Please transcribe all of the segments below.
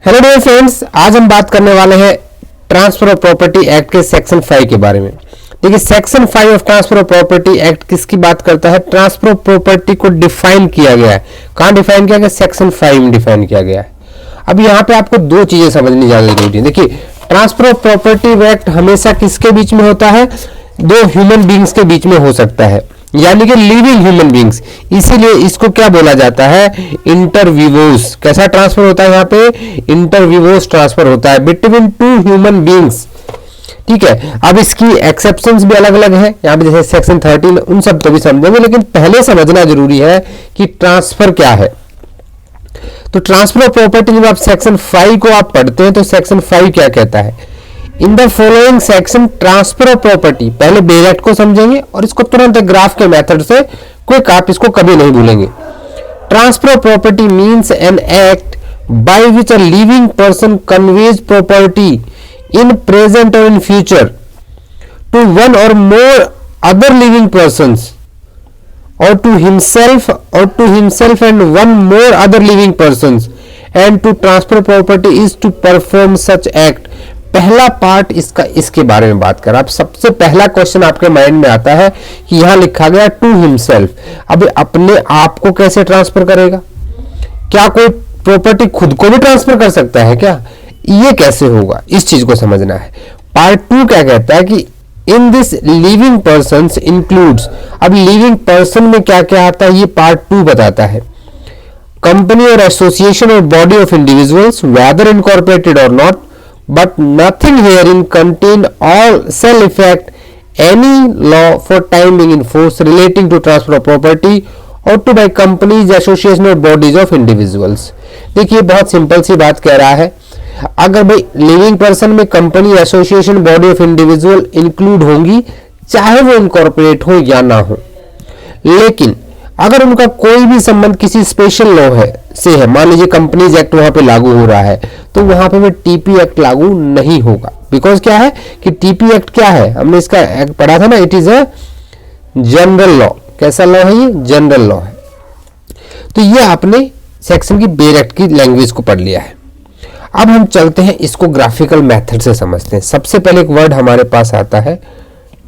Hello dear friends, आज हम बात करने वाले हैं ट्रांसफर ऑफ प्रॉपर्टी एक्ट के सेक्शन 5 के बारे में। देखिए, section 5 of transfer of property act किसकी बात करता है? ट्रांसफर ऑफ प्रॉपर्टी को डिफाइन किया गया है। कहां डिफाइन किया गया? सेक्शन 5 में डिफाइन किया गया है। अब यहाँ पे आपको दो चीजें समझनी ज्यादा जरूरी है। देखिए, ट्रांसफर ऑफ प्रॉपर्टी एक्ट हमेशा किसके बीच में होता है? दो ह्यूमन बींग्स के बीच में हो सकता है, यानी कि लिविंग ह्यूमन बींग्स। इसीलिए इसको क्या बोला जाता है? इंटरविवोस। कैसा ट्रांसफर होता है? यहाँ पे इंटरविवोस ट्रांसफर होता है बिटवीन टू ह्यूमन बींग्स। ठीक है, अब इसकी एक्सेप्शंस भी अलग अलग है। यहाँ पे जैसे सेक्शन 13, उन सब तो भी समझेंगे, लेकिन पहले समझना जरूरी है कि ट्रांसफर क्या है। तो ट्रांसफर ऑफ प्रॉपर्टी जब आप सेक्शन 5 को आप पढ़ते हैं तो सेक्शन 5 क्या कहता है? In the following section transfer of property, पहले बेरेट को समझेंगे और इसको तुरंत ग्राफ के मेथड से क्विक, आप इसको कभी नहीं भूलेंगे। Transfer of property means an act by which a living person conveys property in present और इन फ्यूचर टू वन और more other living persons or to himself and one more other living persons, and to transfer property is to perform such act। पहला part इसका इसके बारे में बात कर। आप सबसे पहला क्वेश्चन आपके माइंड में आता है कि यहां लिखा गया टू हिमसेल्फ। अब अपने आप को कैसे ट्रांसफर करेगा? क्या कोई प्रॉपर्टी खुद को भी ट्रांसफर कर सकता है क्या? ये कैसे होगा, इस चीज को समझना है। पार्ट 2 क्या कहता है कि in this living person includes. अब लिविंग पर्सन में क्या क्या आता है ये पार्ट 2 बताता है। कंपनी और एसोसिएशन और body of individuals whether incorporated और not, but nothing herein contain all shall affect any law for time being in force relating to transfer of property और टू बाय कंपनीज एसोसिएशन और bodies of individuals. देखिए, बहुत simple सी बात कह रहा है। अगर भाई लिविंग पर्सन में company, association, body of individual include होंगी, चाहे वो इनकॉर्पोरेट हो या ना हो, लेकिन अगर उनका कोई भी संबंध किसी स्पेशल लॉ है से है, मान लीजिए कंपनीज एक्ट वहां पे लागू हो रहा है, तो वहां पे टीपी एक्ट लागू नहीं होगा। बिकॉज क्या है कि टीपी एक्ट क्या है? हमने इसका एक्ट पढ़ा था ना, it is a general law. कैसा लॉ है ये? जनरल लॉ है। तो ये आपने सेक्शन की बेर एक्ट की लैंग्वेज को पढ़ लिया है। अब हम चलते हैं, इसको ग्राफिकल मेथड से समझते हैं। सबसे पहले एक वर्ड हमारे पास आता है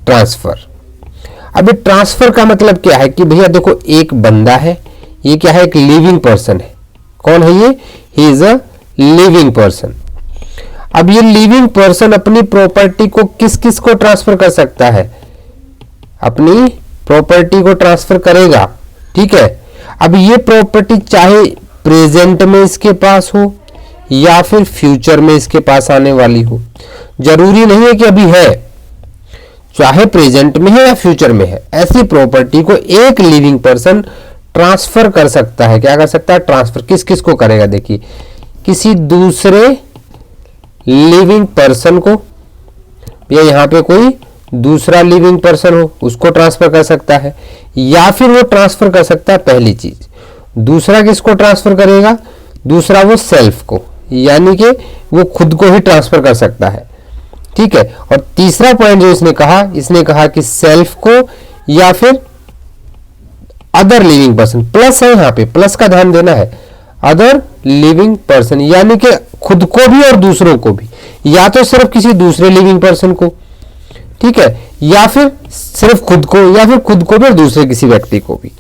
ट्रांसफर। अब ये ट्रांसफर का मतलब क्या है कि भैया देखो, एक बंदा है, ये क्या है? एक लिविंग पर्सन है। कौन है ये? He is a living person. अब ये लिविंग पर्सन अपनी प्रॉपर्टी को किस किस को ट्रांसफर कर सकता है? अपनी प्रॉपर्टी को ट्रांसफर करेगा। ठीक है, अब ये प्रॉपर्टी चाहे प्रेजेंट में इसके पास हो या फिर फ्यूचर में इसके पास आने वाली हो, जरूरी नहीं है कि अभी है, चाहे प्रेजेंट में है या फ्यूचर में है, ऐसी प्रॉपर्टी को एक लिविंग पर्सन ट्रांसफर कर सकता है। क्या कर सकता है? ट्रांसफर। किस किस को करेगा? देखिए, किसी दूसरे लिविंग पर्सन को, या यहां पे कोई दूसरा लिविंग पर्सन हो उसको ट्रांसफर कर सकता है, या फिर वो ट्रांसफर कर सकता है, पहली चीज। दूसरा किसको ट्रांसफर करेगा? दूसरा वो सेल्फ को, यानी कि वो खुद को ही ट्रांसफर कर सकता है। ठीक है, और तीसरा पॉइंट जो इसने कहा कि सेल्फ को या फिर अदर लिविंग पर्सन। प्लस है, यहाँ पे प्लस का ध्यान देना है। अदर लिविंग पर्सन यानी कि खुद को भी और दूसरों को भी, या तो सिर्फ किसी दूसरे लिविंग पर्सन को, ठीक है, या फिर सिर्फ खुद को, या फिर खुद को भी और दूसरे किसी व्यक्ति को भी।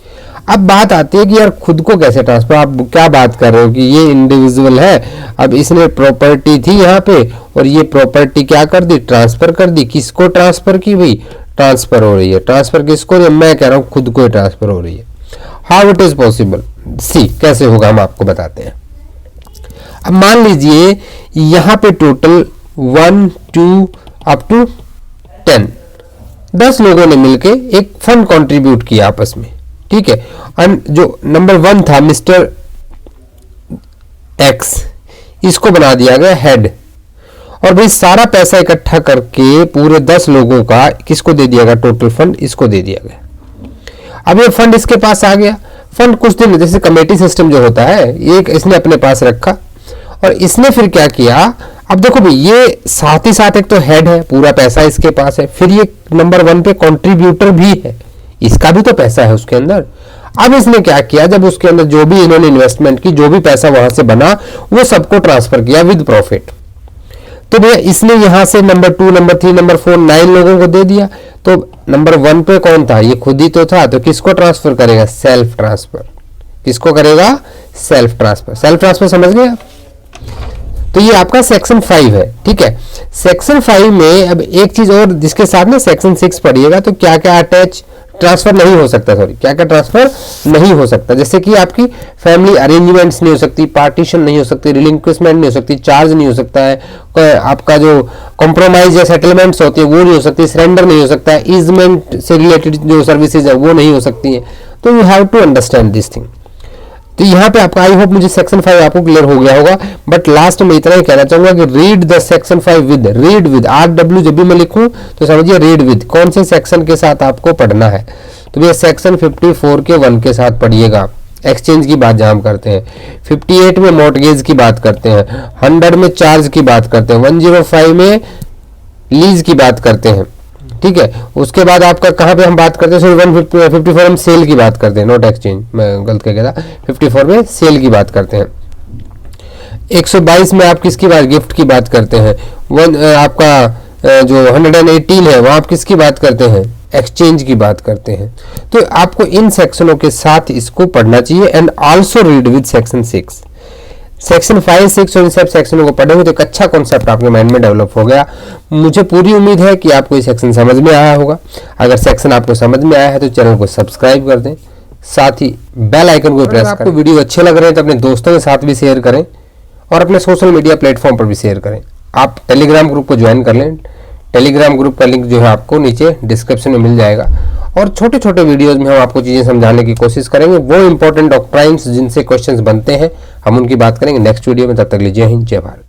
अब बात आती है कि यार खुद को कैसे ट्रांसफर? आप क्या बात कर रहे हो कि ये इंडिविजुअल है, अब इसने प्रॉपर्टी थी यहाँ पे और ये प्रॉपर्टी क्या कर दी? ट्रांसफर कर दी। किसको ट्रांसफर की? भाई ट्रांसफर हो रही है। ट्रांसफर किसको? मैं कह रहा हूँ खुद को ही ट्रांसफर हो रही है। How it is possible? See कैसे होगा, हम आपको बताते हैं। अब मान लीजिए यहाँ पे टोटल 1 2 अप टू 10 लोगों ने मिलके एक फंड कंट्रीब्यूट किया आपस में। ठीक है, और जो नंबर 1 था मिस्टर एक्स, इसको बना दिया गया हेड, और भाई सारा पैसा इकट्ठा करके पूरे 10 लोगों का किसको दे दिया गया? टोटल फंड इसको दे दिया गया। अब ये फंड इसके पास आ गया। फंड कुछ दिन, जैसे कमेटी सिस्टम जो होता है, एक इसने अपने पास रखा और इसने फिर क्या किया? अब देखो भाई, ये साथ ही साथ एक तो हेड है, पूरा पैसा इसके पास है, फिर ये नंबर 1 पे कंट्रीब्यूटर भी है, इसका भी तो पैसा है उसके अंदर। अब इसने क्या किया, जब उसके अंदर जो भी इन्होंने इन्वेस्टमेंट की, जो भी पैसा वहां से बना, वो सबको ट्रांसफर किया विद प्रॉफिट। तो भैया इसने यहां से नंबर 2, नंबर 3, नंबर 4 9 लोगों को दे दिया। तो नंबर 1 पे कौन था, ये खुद ही तो था, तो किसको ट्रांसफर करेगा, सेल्फ ट्रांसफर। किसको करेगा, सेल्फ ट्रांसफर। सेल्फ ट्रांसफर समझ गए आप? तो ये आपका सेक्शन 5 है, ठीक है। सेक्शन 5 में अब एक चीज और जिसके साथ में सेक्शन 6 पढ़िएगा, तो क्या क्या अटैच ट्रांसफर नहीं हो सकता, सॉरी क्या क्या ट्रांसफर नहीं हो सकता, जैसे कि आपकी फैमिली अरेंजमेंट्स नहीं हो सकती, पार्टीशन नहीं हो सकती, रिलिंक्विशमेंट नहीं हो सकती, चार्ज नहीं हो सकता है, आपका जो कॉम्प्रोमाइज या सेटलमेंट्स होती है वो नहीं हो सकती, सरेंडर नहीं हो सकता है, ईजमेंट से रिलेटेड जो सर्विसेज है वो नहीं हो सकती है। तो you have to understand this thing. तो यहाँ पे आपका आई होप मुझे सेक्शन 5 आपको क्लियर हो गया होगा। बट लास्ट में इतना ही कहना चाहूंगा कि read the section 5 with, read with RW जब भी मैं लिखूं तो समझिए रीड विद कौन से सेक्शन के साथ आपको पढ़ना है। तो भैया सेक्शन 54 के 1 के साथ पढ़िएगा, एक्सचेंज की बात जहां हम करते हैं, 58 में मॉर्टगेज की बात करते हैं, 100 में चार्ज की बात करते हैं, 105 में लीज की बात करते हैं, ठीक है। उसके बाद आपका कहाँ पे हम बात करते हैं, 154 हम सेल की बात करते हैं, नॉट एक्सचेंज, मैं गलत कह गया था, 54 में सेल की बात करते हैं। 122 में आप किसकी बात, गिफ्ट की बात करते हैं। आपका जो 118 है वहाँ आप किसकी बात करते हैं, एक्सचेंज की बात करते हैं। तो आपको इन सेक्शनों के साथ इसको पढ़ना चाहिए। And also read with section 6, section 5, 6 और इन सब सेक्शनों को पढ़ेंगे तो एक अच्छा कॉन्सेप्ट आपके माइंड में डेवलप हो गया। मुझे पूरी उम्मीद है कि आपको ये सेक्शन समझ में आया होगा। अगर सेक्शन आपको समझ में आया है तो चैनल को सब्सक्राइब कर दें, साथ ही बेल आइकन को प्रेस करें। आपको वीडियो अच्छे लग रहे हैं तो अपने दोस्तों के साथ भी शेयर करें और अपने सोशल मीडिया प्लेटफॉर्म पर भी शेयर करें। आप टेलीग्राम ग्रुप को ज्वाइन कर लें, टेलीग्राम ग्रुप का लिंक जो है आपको नीचे डिस्क्रिप्शन में मिल जाएगा। और छोटे छोटे वीडियोस में हम आपको चीज़ें समझाने की कोशिश करेंगे, वो इंपॉर्टेंट डॉक्ट्राइन्स जिनसे क्वेश्चंस बनते हैं हम उनकी बात करेंगे नेक्स्ट वीडियो में। तब तक लीजिए, जय हिंद, जय भारत।